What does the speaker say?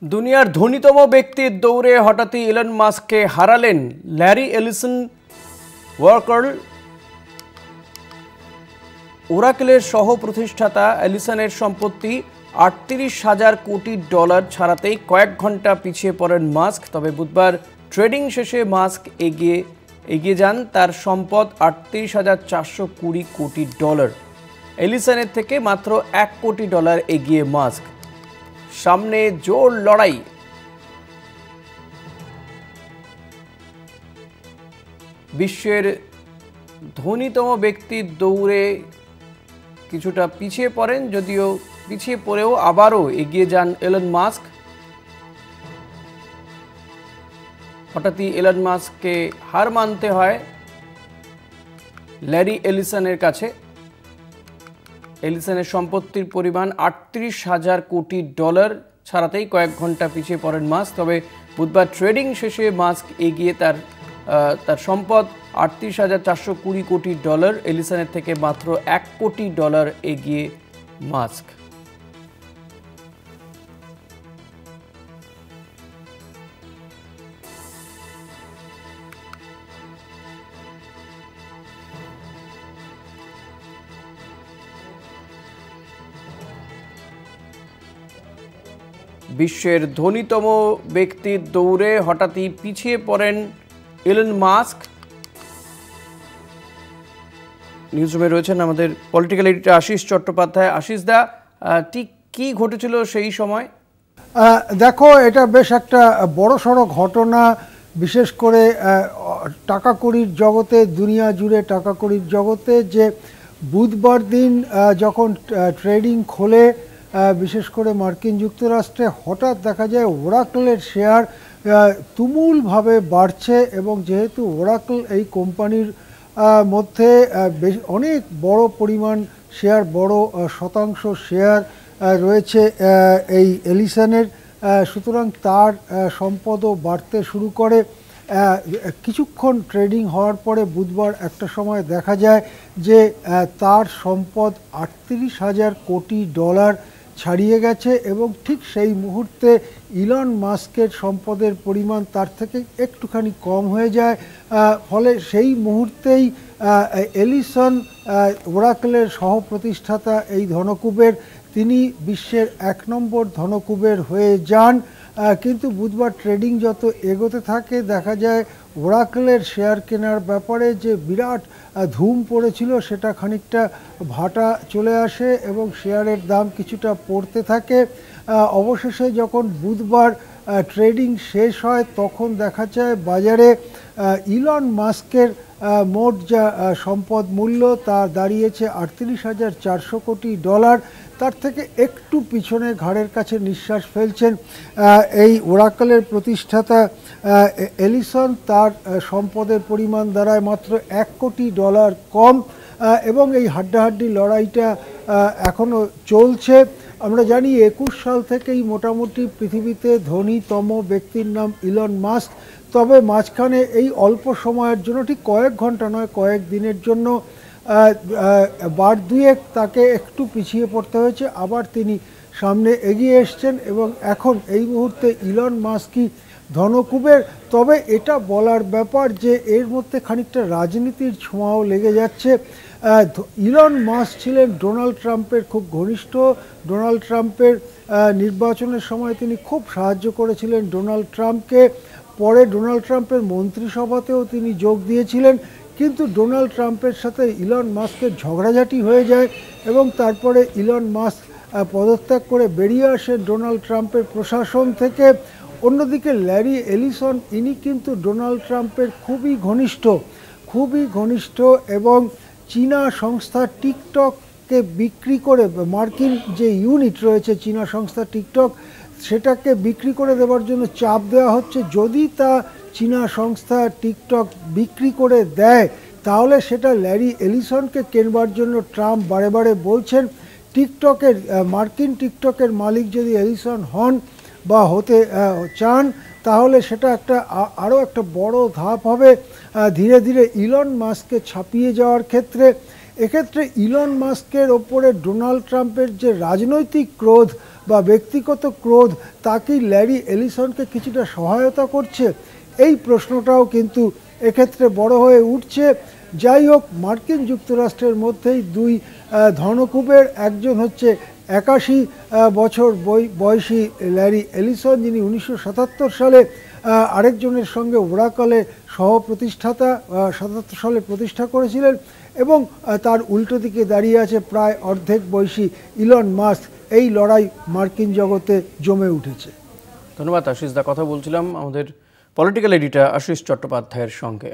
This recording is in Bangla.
দুনিয়ার ধনীতম ব্যক্তির দৌড়ে হঠাৎই ইলন মাস্ককে হারালেন ল্যারি এলিসন। ওরাকেলের সহ প্রতিষ্ঠাতা এলিসনের সম্পত্তি ৩৮,০০০ কোটি ডলার ছাড়াতেই কয়েক ঘন্টা পিছিয়ে পড়েন মাস্ক। তবে বুধবার ট্রেডিং শেষে মাস্ক এগিয়ে যান, তার সম্পদ ৩৮,৪২০ কোটি ডলার। এলিসনের থেকে মাত্র ১ কোটি ডলার এগিয়ে মাস্ক। সামনে জোর লড়াই। বিশ্বের ধনীতম ব্যক্তির দৌড়ে কিছুটা পিছিয়ে পড়েন, যদিও পিছিয়ে পড়েও আবারও এগিয়ে যান এলন মাস্ক। হঠাৎই এলন মাস্ককে হার মানতে হয় ল্যারি এলিসনের কাছে। এলিসনের সম্পত্তির পরিমাণ ৩৮,০০০ কোটি ডলার ছাড়াতেই কয়েক ঘন্টা পিছিয়ে পড়েন মাস্ক। তবে বুধবার ট্রেডিং শেষে মাস্ক এগিয়ে তার সম্পদ ৩৮,৪২০ কোটি ডলার। এলিসনের থেকে মাত্র ১ কোটি ডলার এগিয়ে মাস্ক। বিশ্বের ধনীতম ব্যক্তির দৌড়ে হঠাৎই পিছিয়ে পড়েন ইলন মাস্ক। নিউজরুমে রয়েছেন আমাদের পলিটিক্যাল এডিটর আশিস চট্টোপাধ্যায়। আশিস দা, ঠিক কি ঘটেছিল সেই সময়? দেখো, এটা বেশ একটা বড়সড় ঘটনা, বিশেষ করে টাকা কড়ির জগতে, দুনিয়া জুড়ে টাকা কড়ির জগতে, যে বুধবার দিন যখন ট্রেডিং খোলে বিশেষ করে মার্কিন যুক্তরাষ্ট্রে, হঠাৎ দেখা যায় ওরাকলের শেয়ার তুমুলভাবে বাড়ছে। এবং যেহেতু ওরাকল এই কোম্পানির মধ্যে অনেক বড় পরিমাণ শেয়ার, বড় শতাংশ শেয়ার রয়েছে এই এলিসনের, সুতরাং তার সম্পদও বাড়তে শুরু করে। কিছুক্ষণ ট্রেডিং হওয়ার পরে বুধবার একটা সময় দেখা যায় যে তার সম্পদ ৩৮,০০০ কোটি ডলার ছাড়িয়ে গেছে। এবং ঠিক সেই মুহূর্তে ইলন মাস্কের সম্পদের পরিমাণ তার থেকে একটুখানি কম হয়ে যায়। ফলে সেই মুহূর্তেই এলিসন, ওরাকলের সহ প্রতিষ্ঠাতা এই ধনকুবের, তিনি বিশ্বের ১ নম্বর ধনকুবের হয়ে যান। কিন্তু বুধবার ট্রেডিং যত এগোতে থাকে দেখা যায় ওরাকলের শেয়ার কেনার ব্যাপারে যে বিরাট ধুম পড়েছিল সেটা খানিকটা ভাটা চলে আসে এবং শেয়ারের দাম কিছুটা পড়তে থাকে। অবশেষে যখন বুধবার ট্রেডিং শেষ হয় তখন দেখা যায় বাজারে ইলন মাস্কের মোট যা সম্পদ মূল্য তা দাঁড়িয়েছে ৩৮,৪০০ কোটি ডলার। তার থেকে একটু পিছনে ঘাড়ের কাছে নিঃশ্বাস ফেলছেন এই ওরাকলের প্রতিষ্ঠাতা এলিসন। তার সম্পদের পরিমাণ দাঁড়ায় মাত্র ১ কোটি ডলার কম। এবং এই হাড্ডাহাড্ডি লড়াইটা এখনও চলছে। আমরা জানি ২১ সাল থেকেই মোটামুটি পৃথিবীতে ধনীতম ব্যক্তির নাম ইলন মাস্ক। তবে মাঝখানে এই অল্প সময়ের জন্য, ঠিক কয়েক ঘন্টা নয়, কয়েক দিনের জন্য বার দুয়েক তাকে একটু পিছিয়ে পড়তে হয়েছে, আবার তিনি সামনে এগিয়ে এসছেন। এবং এখন এই মুহূর্তে ইলন মাস্কই ধনকুবের। তবে এটা বলার ব্যাপার যে এর মধ্যে খানিকটা রাজনীতির ছোঁয়াও লেগে যাচ্ছে। ইলন মাস্ক ছিলেন ডোনাল্ড ট্রাম্পের খুব ঘনিষ্ঠ। ডোনাল্ড ট্রাম্পের নির্বাচনের সময় তিনি খুব সাহায্য করেছিলেন ডোনাল্ড ট্রাম্পকে। পরে ডোনাল্ড ট্রাম্পের মন্ত্রিসভাতেও তিনি যোগ দিয়েছিলেন। কিন্তু ডোনাল্ড ট্রাম্পের সাথে ইলন মাস্কের ঝগড়াঝাটি হয়ে যায় এবং তারপরে ইলন মাস্ক পদত্যাগ করে বেরিয়ে আসেন ডোনাল্ড ট্রাম্পের প্রশাসন থেকে। অন্যদিকে ল্যারি এলিসন, ইনি কিন্তু ডোনাল্ড ট্রাম্পের খুবই ঘনিষ্ঠ এবং চীনা সংস্থা টিকটককে বিক্রি করে, মার্কিন যে ইউনিট রয়েছে চীনা সংস্থা টিকটক, সেটাকে বিক্রি করে দেওয়ার জন্য চাপ দেওয়া হচ্ছে। যদি তা চীনা সংস্থা টিকটক বিক্রি করে দেয় তাহলে সেটা ল্যারি এলিসনকে কেনবার জন্য ট্রাম্প বারে বারে বলছেন। মার্কিন টিকটকের মালিক যদি এলিসন হন বা হতে চান তাহলে সেটা আরও একটা বড় ধাপ হবে ধীরে ধীরে ইলন মাস্ককে ছাপিয়ে যাওয়ার ক্ষেত্রে। এক্ষেত্রে ইলন মাস্কের ওপরে ডোনাল্ড ট্রাম্পের যে রাজনৈতিক ক্রোধ বা ব্যক্তিগত ক্রোধ তাকেই ল্যারি এলিসনকে কিছুটা সহায়তা করছে? এই প্রশ্নটাও কিন্তু এক্ষেত্রে বড় হয়ে উঠছে। যাই হোক, মার্কিন যুক্তরাষ্ট্রের মধ্যেই দুই ধনকুবের, একজন হচ্ছে 81 বছর বয়সী ল্যারি এলিসন, যিনি 1977 সালে আরেকজনের সঙ্গে ওরাকলে সহপ্রতিষ্ঠাতা 77 সালে প্রতিষ্ঠা করেছিলেন, এবং তার উল্টো দিকে দাঁড়িয়ে আছে প্রায় অর্ধেক বয়সী ইলন মাস্ক। এই লড়াই মার্কিন জগতে জমে উঠেছে। ধন্যবাদ আশিস দা। কথা বলছিলাম আমাদের পলিটিক্যাল এডিটর আশিস চট্টোপাধ্যায়ের সঙ্গে।